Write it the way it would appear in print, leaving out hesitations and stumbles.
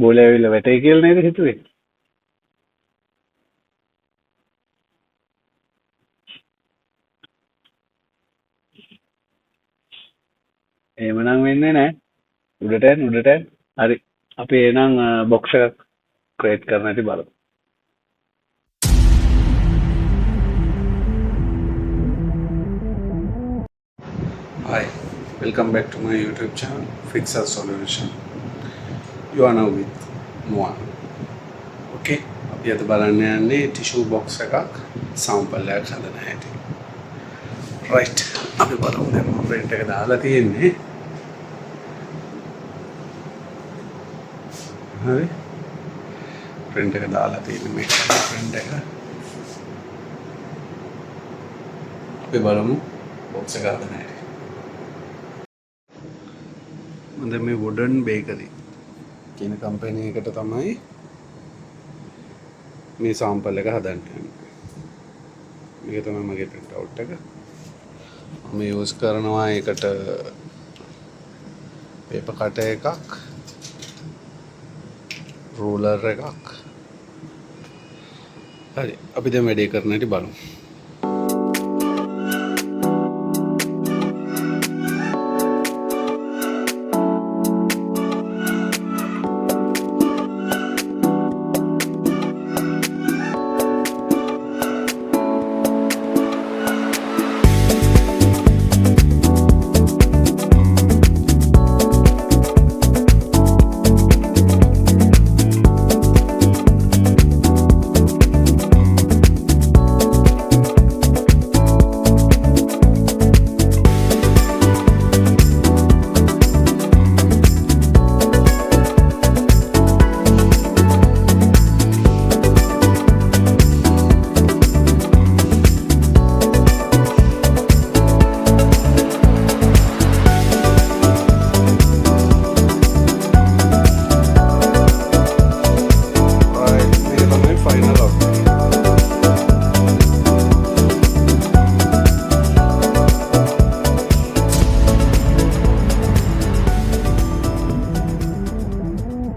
බෝලේ ඇවිල්ලා වැටේ කියලා නේද හිතුවේ? එහෙමනම් වෙන්නේ නැහැ. උඩට යන්න උඩට යන්න. හරි. අපි එහෙනම් බොක්ස් එකක් ක්‍රියේට් කරන්න ඇති බලමු. Hi, welcome back to my YouTube channel, Pixcel Solution. You are now with Noah. Okay, අපි අද බලන්න යන්නේ ටිෂු බොක්ස් එකක් සාම්පල් එකක් හදන්න හැටි. Right, අපි බලමු දැන් මම print එක දාලා තියෙන්නේ. හරි. print එක දාලා තියෙන්නේ මේක print එක. අපි බලමු බොක්ස් එක හදන්න හැටි. මම මේ wooden bakery කියන කම්පැනි එකට තමයි මේ සාම්පල් එක හදන්න යන්නේ. මේක තමයි මගේ print out එක. මම යූස් කරනවා ඒකට paper cutter එකක්, ruler එකක්. හරි. අපි දැන් වැඩේ කරන්න හැටි බලමු.